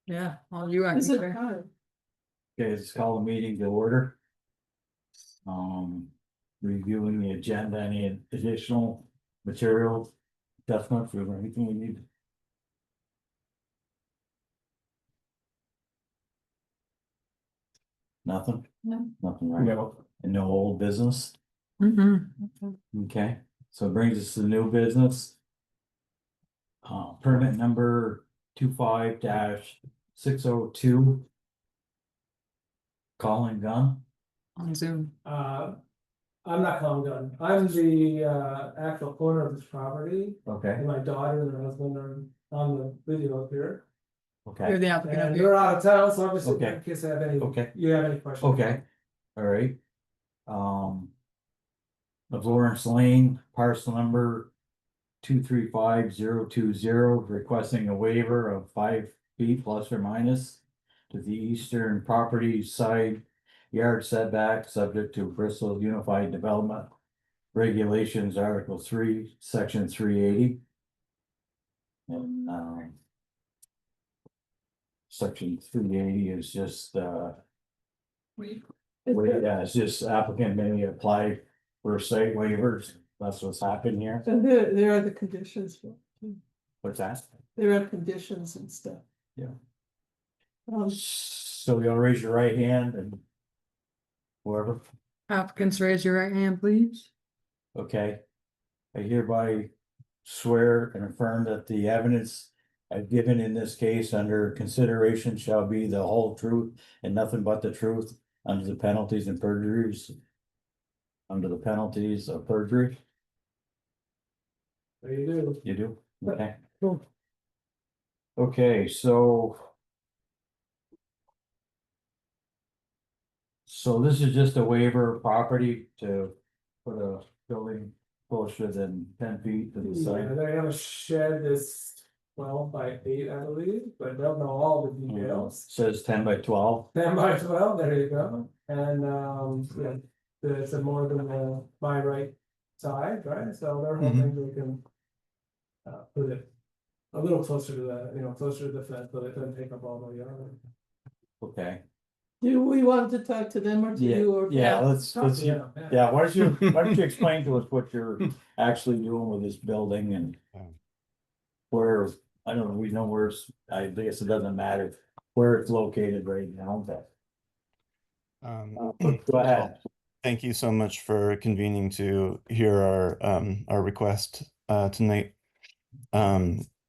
Yeah, all you Is it are. time? Okay, let's call the meeting to order. Reviewing the agenda, any additional material, adjustments, or anything we need. Nothing? No. Nothing, right? And no old business? Okay, so it brings us to new business. Permit number 25-602. Calling gun. On Zoom. I'm not calling gun. I'm the actual owner of this property. Okay, And my daughter and her husband are on the video here. You're okay, the applicant. And of they're out of town, so I'm just Okay. in case I have any, Okay. you have any questions. okay, all right. Of Lawrence Lane, parcel number 235020, requesting a waiver of 5 feet plus or minus to the eastern property side yard setback, subject to Bristol Unified Development Regulations, Article 3, Section 380. And Section 380 is just it's just applicant may apply for site waivers. That's what's happened here. And there are the conditions, What's that? there are conditions and stuff. Yeah. Um, So you'll raise your right hand and whoever, Applicants, raise your right hand, please. okay. I hereby swear and affirm that the evidence I've given in this case under consideration shall be the whole truth and nothing but the truth under the penalties and perjuries. Under the penalties of perjury, There you do. you do, okay. Cool. Okay, so. So this is just a waiver of property to put a building closer than 10 feet to the Yeah, site. they have a shed that's 12 by 8, I believe, but they'll know all the details. Says 10 by 12. 10 by 12, there you go. And, yeah, it's a more than my right side, right? So they're hoping we can put it a little closer to the, closer to the fence, but it doesn't take up all the yard. Okay, do we want to talk to them or to yeah, you or? yeah, let's, Yeah. yeah, why don't you explain to us what you're actually doing with this building and. Where, I don't know, we know where it's, I guess it doesn't matter where it's located right now, but. Go ahead. Thank you so much for convening to hear our request tonight.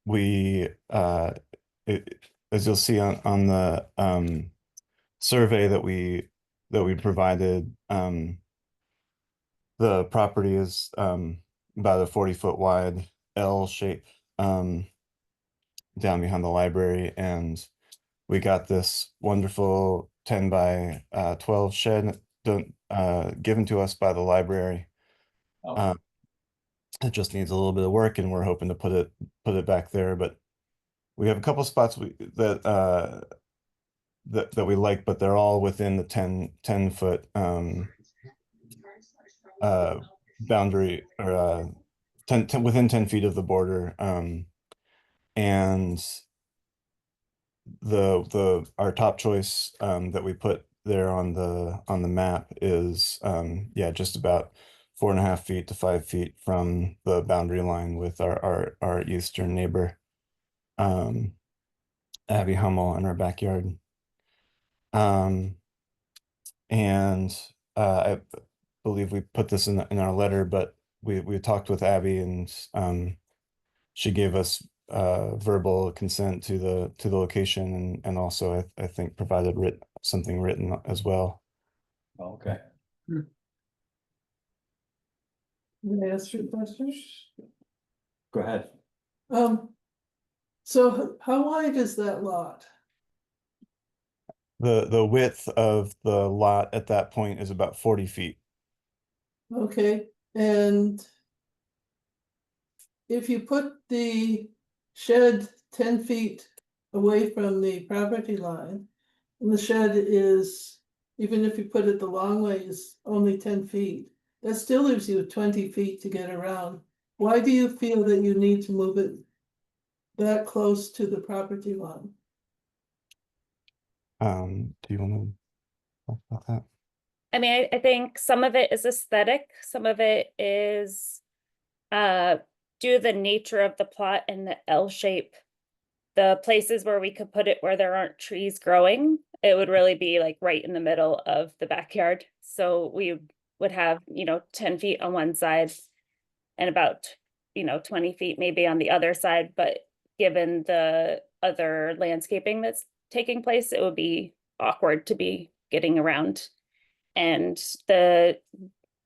We as you'll see on the survey that we provided, the property is about a 40-foot wide L shape down behind the library, and we got this wonderful 10 by 12 shed given to us by the library. It just needs a little bit of work, and we're hoping to put it back there. But we have a couple spots that we like, but they're all within the 10 foot boundary, or 10 within 10 feet of the border. And our top choice that we put there on the map is yeah, just about 4.5 feet to 5 feet from the boundary line with our eastern neighbor, Abby Hummel, in our backyard. And I believe we put this in our letter, but we talked with Abby, and she gave us verbal consent to the location, and also I think provided something written as well. Okay. Can I ask you a question? Go ahead. So how wide is that lot? The width of the lot at that point is about 40 feet. Okay, and if you put the shed 10 feet away from the property line, and the shed is, even if you put it the long way, is only 10 feet, that still leaves you 20 feet to get around. Why do you feel that you need to move it that close to the property line? Do you want to talk about that? I mean, I think some of it is aesthetic, some of it is due to the nature of the plot and the L shape. The places where we could put it where there aren't trees growing, it would really be like right in the middle of the backyard. So we would have, 10 feet on one side and about, 20 feet maybe on the other side. But given the other landscaping that's taking place, it would be awkward to be getting around. And the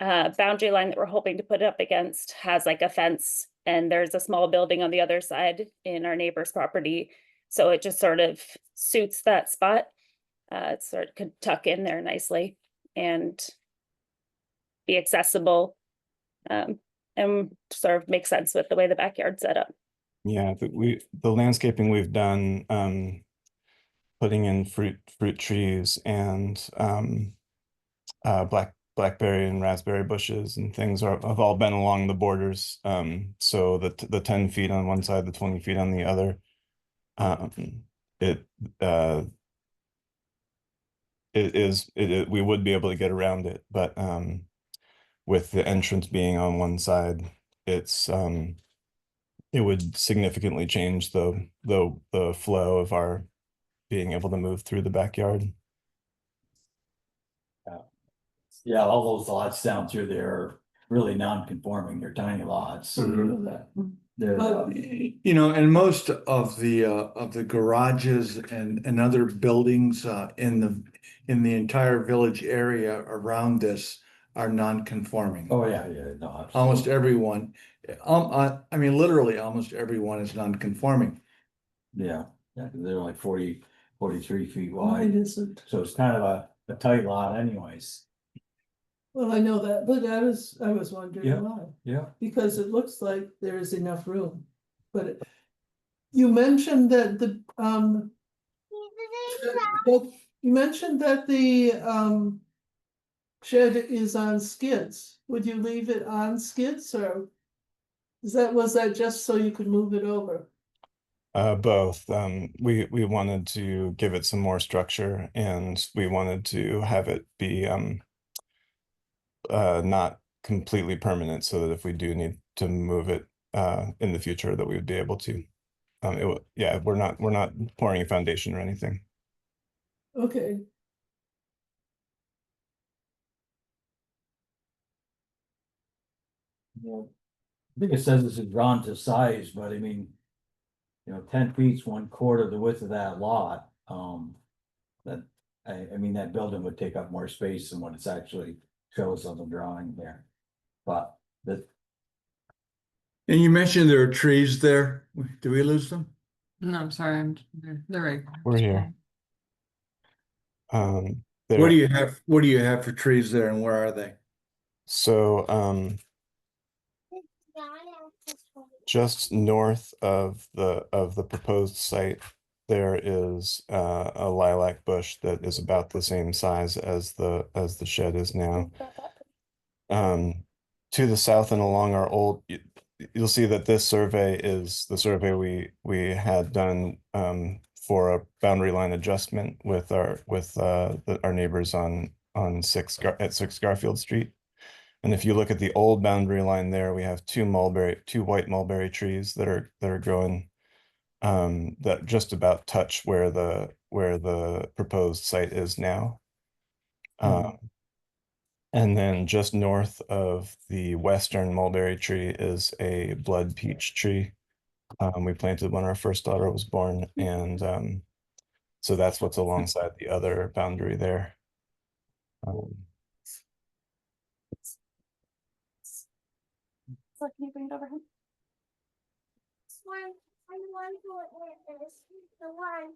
boundary line that we're hoping to put it up against has like a fence, and there's a small building on the other side in our neighbor's property. So it just sort of suits that spot. It sort of could tuck in there nicely and be accessible. And sort of make sense with the way the backyard's set up. Yeah, the landscaping we've done, putting in fruit trees and blackberry and raspberry bushes and things have all been along the borders. So the 10 feet on one side, the 20 feet on the other. We would be able to get around it, but with the entrance being on one side, it would significantly change the flow of our being able to move through the backyard. Yeah, all those lots down through there are really non-conforming. They're tiny lots. They're, And most of the garages and other buildings in the entire village area around this are non-conforming. oh, yeah, no, absolutely. Almost everyone, I mean, literally almost everyone is non-conforming. Yeah, 'cause they're like 43 feet Why wide, isn't? so it's kind of a tight lot anyways. Well, I know that, but I was wondering Yeah. why, Yeah. because it looks like there is enough room, but you mentioned that you mentioned that the shed is on skids. Would you leave it on skids, or was that just so you could move it over? Both. We wanted to give it some more structure, and we wanted to have it be not completely permanent, so that if we do need to move it in the future, that we would be able to. Yeah, we're not pouring a foundation or anything. Okay. Yeah. I think it says this is drawn to size, but I mean, 10 feet's 1/4 the width of that lot. That, I mean, that building would take up more space than what it's actually shows on the drawing there. But the, And you mentioned there are trees there. Do we lose them? No, I'm sorry, they're right. We're here. What do you have? What do you have for trees there, and where are they? So just north of the proposed site, there is a lilac bush that is about the same size as the shed is now. To the south and along our old, you'll see that this survey is the survey we had done for a boundary line adjustment with our neighbors on 6 Garfield Street. And if you look at the old boundary line there, we have two white mulberry trees that are growing that just about touch where the proposed site is now. And then just north of the western mulberry tree is a blood peach tree. We planted when our first daughter was born, and so that's what's alongside the other boundary there. So can you bring it over him?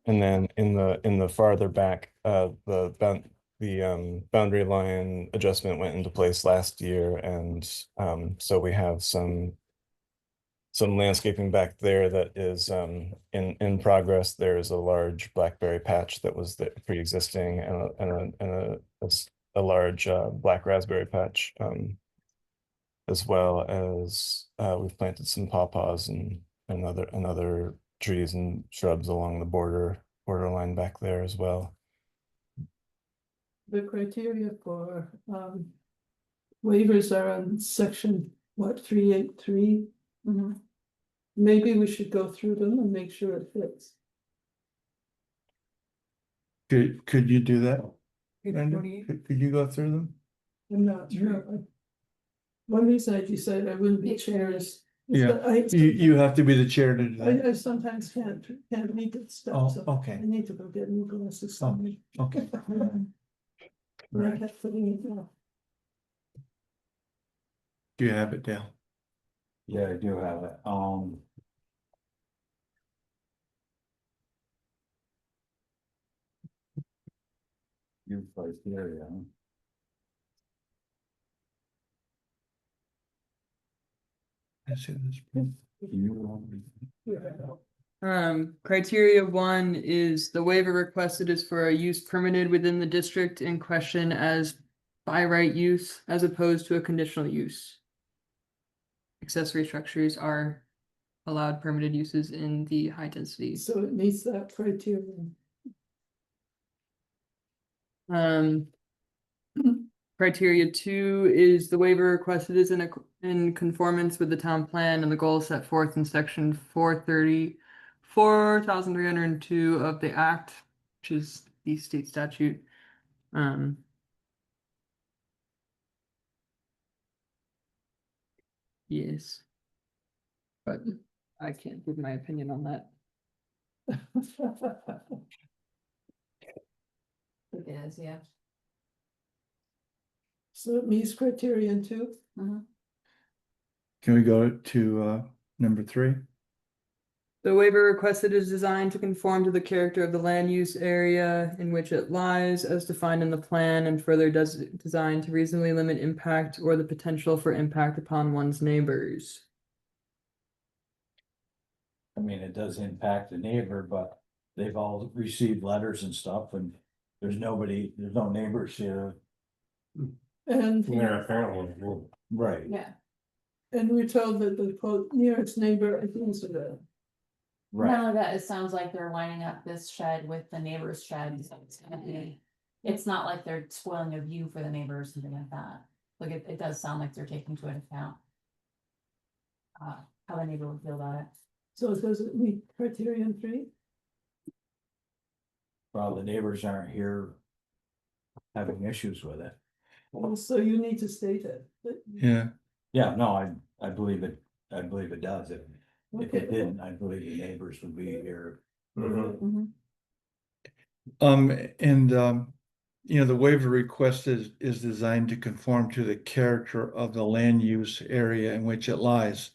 And then in the farther back, the boundary line adjustment went into place last year, and so we have some landscaping back there that is in progress. There is a large blackberry patch that was pre-existing, and a large black raspberry patch, as well as we've planted some pawpaws and other trees and shrubs along the borderline back there as well. the criteria for, waivers are on section, what, 383? Maybe we should go through them and make sure it fits. Could you do that? Page Brenda? 48. Could you go through them? I'm not sure. One reason I decided I wouldn't be Page chair 48. is Yeah, that you have to be the chair to do that. I sometimes can't read that stuff, Oh, so okay, I need to go get new glasses. Oh, okay. And I kept putting it down. Do you have it, Dale? Yeah, I do have it, You criteria. I see this. Criteria 1 is the waiver requested is for a use permitted within the district in question as by right use as opposed to a conditional use. Accessory structures are allowed permitted uses in the high density. So it meets that criteria. Um. Criteria 2 is the waiver requested is in conformance with the town plan and the goals set forth in section 4,302 of the act, which is the state statute. Yes. But I can't give my opinion on that. It is, yeah. So it meets criterion 2. Can we go to number 3? The waiver requested is designed to conform to the character of the land use area in which it lies as defined in the plan and further designed to reasonably limit impact or the potential for impact upon one's neighbors. I mean, it does impact the neighbor, but they've all received letters and stuff and there's no neighbors here. And, Right. Yeah. and we're told that the quote nearest neighbor is the. Right, Not only that, it sounds like they're lining up this shed with the neighbor's shed, so it's gonna be, it's not like they're spoiling a view for the neighbors, something like that. Like it does sound like they're taking into account. How the neighbor would feel about it. So does it meet criterion 3? well, the neighbors aren't here having issues with it. Well, so you need to state it. Yeah, Yeah, no, I believe it does. If Okay. it didn't, I believe the neighbors would be here. Mm-hmm. and you know, the waiver request is designed to conform to the character of the land use area in which it lies.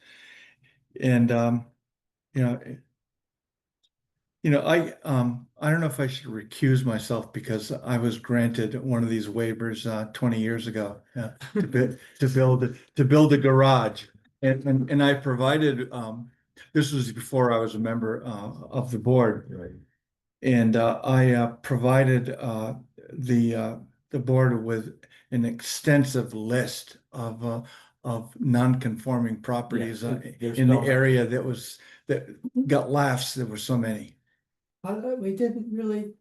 And you know, I don't know if I should recuse myself because I was granted one of these waivers 20 years ago to build a garage. And I provided this was before I was a member of the board. Right. And I provided the board with an extensive list of non-conforming properties there's in the no- area that got laughs. There were so many. We didn't really,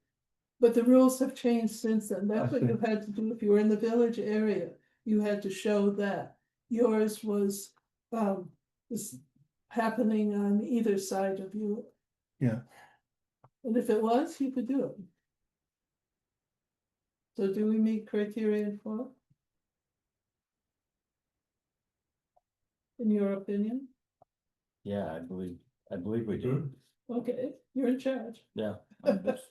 but the rules have changed since then. That's what see. you had to do if you were in the village area. You had to show that yours was happening on either side of you. Yeah. And if it was, you could do it. So do we meet criterion 4? In your opinion? Yeah, I believe we do. Okay, you're in charge. Yeah. I'm just-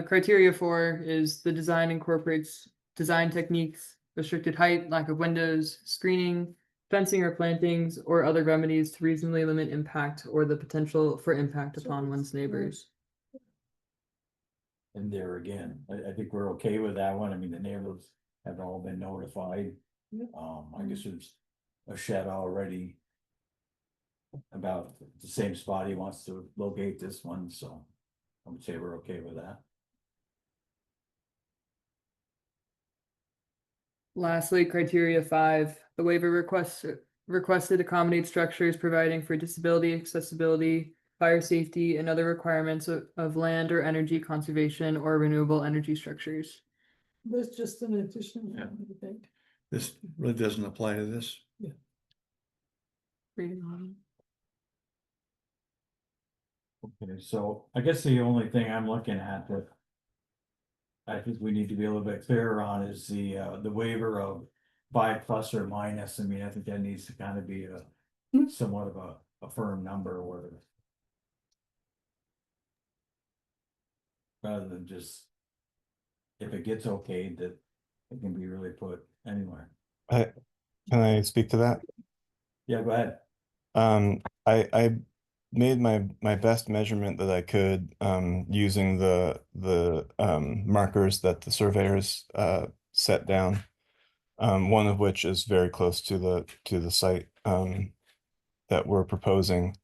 Criteria 4 is the design incorporates design techniques, restricted height, lack of windows, screening, fencing or plantings, or other remedies to reasonably limit impact or the potential for impact upon one's neighbors. And there again, I think we're okay with that one. I mean, the neighbors have all been notified. Yeah. I guess there's a shed already. About the same spot he wants to locate this one, so I would say we're okay with that. Lastly, criteria 5, the waiver requested accommodate structures providing for disability, accessibility, fire safety, and other requirements of land or energy conservation or renewable energy structures. There's just an additional, Yeah. one, I think. This really doesn't apply to this. Reading on. Okay, so I guess the only thing I'm looking at that I think we need to be a little bit clearer on is the waiver of 5 plus or minus. I mean, I think that needs to kind of be a somewhat of a firm number or rather than just if it gets okayed, that it can be really put anywhere. Can I speak to that? Yeah, go ahead. I made my best measurement that I could using the markers that the surveyors set down. One of which is very close to the site that we're proposing.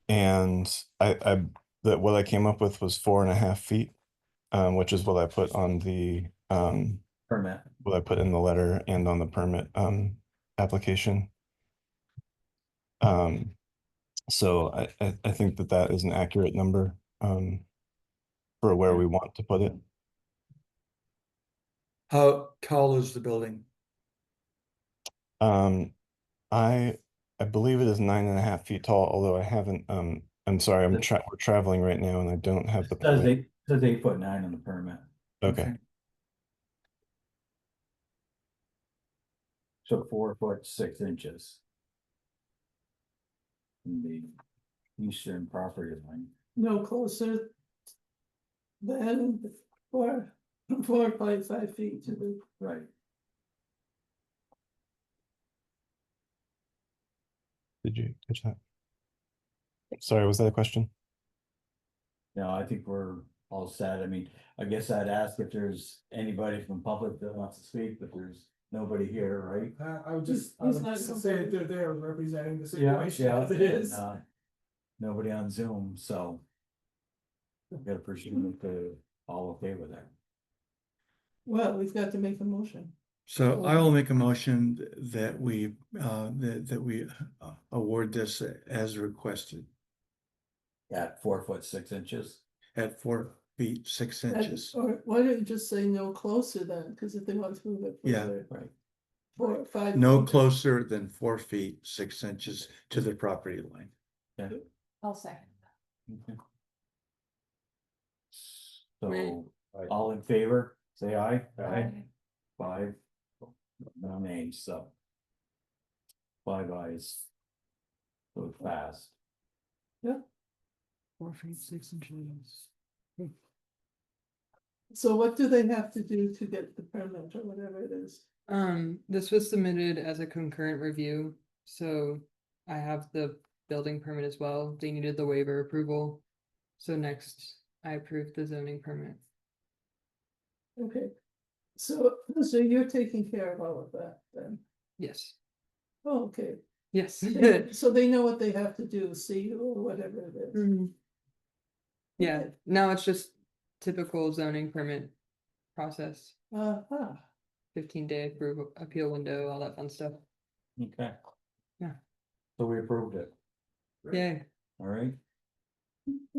And that what I came up with was 4.5 feet, which is what I put on the Permit. what I put in the letter and on the permit application. So I think that that is an accurate number for where we want to put it. How tall is the building? I believe it is 9.5 feet tall, although I haven't I'm sorry, we're traveling right now and I don't have the Says permit. 8'9" on the permit. Okay. So 4'6" in the eastern property line. No closer than 4.5 feet to the, Right. Did you catch that? Sorry, was that a question? No, I think we're all set. I mean, I guess I'd ask if there's anybody from public that wants to speak, but there's nobody here, right? I would He's not say that they're there representing the Yeah, situation yeah, as it is. and, nobody on Zoom, so. I've got to presume that they're all okay with that. well, we've got to make a motion. So I will make a motion that we award this as requested At 4'6" at 4 feet 6 inches. Or why don't you just say no closer then, because if they want to move it Yeah. further, Right. 4 or 5. No feet. closer than 4 feet 6 inches to the property line. Yeah. I'll second. Okay. Right. So, all in favor, say aye. Aye. 5, no names, so. 5 ayes. So fast. 4 feet 6 inches. So what do they have to do to get the permit or whatever it is? This was submitted as a concurrent review, so I have the building permit as well. They needed the waiver approval. So next, I approved the zoning permit. Okay, so you're taking care of all of that then? Yes. Oh, okay, Yes. so they know what they have to do, see or whatever it is. Mhm. Yeah, Okay. now it's just typical zoning permit process, Uh-huh. 15-day appeal window, all that fun stuff. Okay. Yeah. So we approved it, Yeah. all right?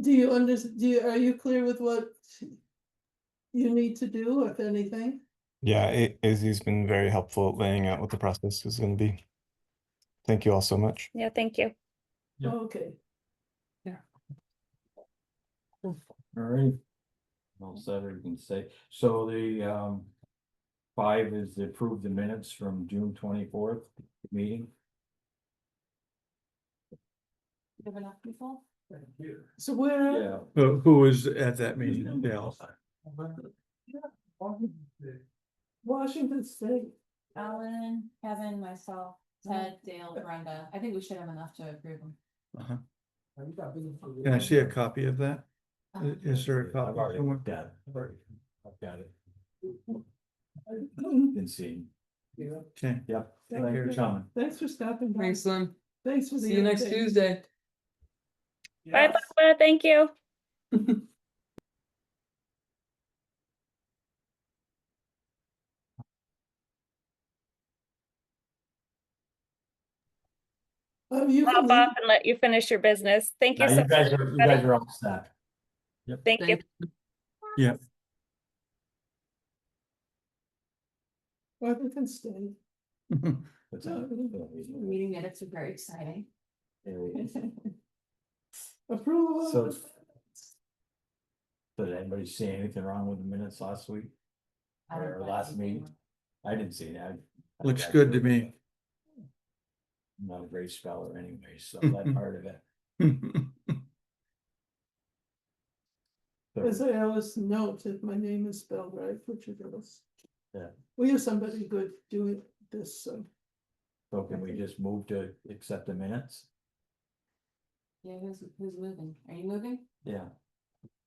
Do you are you clear with what you need to do, if anything? Yeah, Izzy's been very helpful at laying out what the process is going to be. Thank you all so much. Yeah, thank you. Yep. Okay, All right. All set, you can say, so the 5 is to approve the minutes from June 24th meeting. You have enough people? so where? Yeah. Who was at that meeting? Dale? Washington State. Alan, Kevin, myself, Ted, Dale, Brenda. I think we should have enough to approve them. Uh-huh. Can I see a copy of that? Is there a I've copy already somewhere? looked at it. I've got it. Been seeing. Okay. Yep. Thank Thank you you. for coming. Thanks for stopping by. Thanks, Slim. Thanks for the. See you next update. Tuesday. Bye, Barbara. Thank you. You can hop leave. off and let you finish your business. Thank you Now, so you guys much. are, you everybody. guys are all set. Thank you. Thank Or they can stay. What's that? Meeting minutes are very exciting. Approval. So- Did anybody see anything wrong with the minutes last week? I don't Or know. last meeting? I didn't see that. Looks good to me. I'm not a great speller anyway, so that part of it. As I always note, if my name is spelled right, which it is. Yeah. We have somebody good doing this, so. So can we just move to accept the minutes? Yeah, who's moving? Are you moving? Yeah.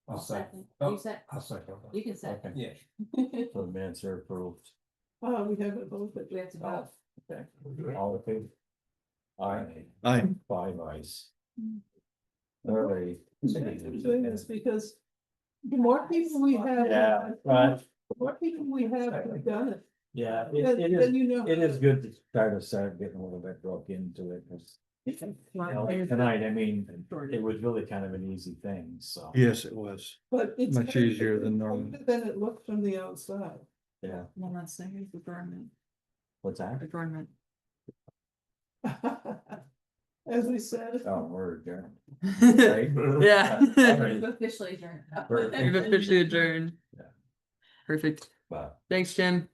I'll second. You said, I'll second. you can say. Okay. Yeah. So the minutes are approved. We haven't voted. We have to vote. Okay. All in favor? Aye. Aye. 5 ayes. All right. Thanks for doing this because the more people we have. Yeah, right. The more people we have who've done it. Yeah, Then it is, you know. it is good to start getting a little bit broke into it, 'cause, tonight, I mean, it was really kind of an easy thing, so. Yes, it was. But it's. Much easier than normal. harder Than it looked from the outside. Yeah, One last thing, adjournment, what's that? adjournment. As we said. Oh, we're adjourned. Yeah. We've officially adjourned. We've officially adjourned. Yeah. Perfect. But Thanks, Jim.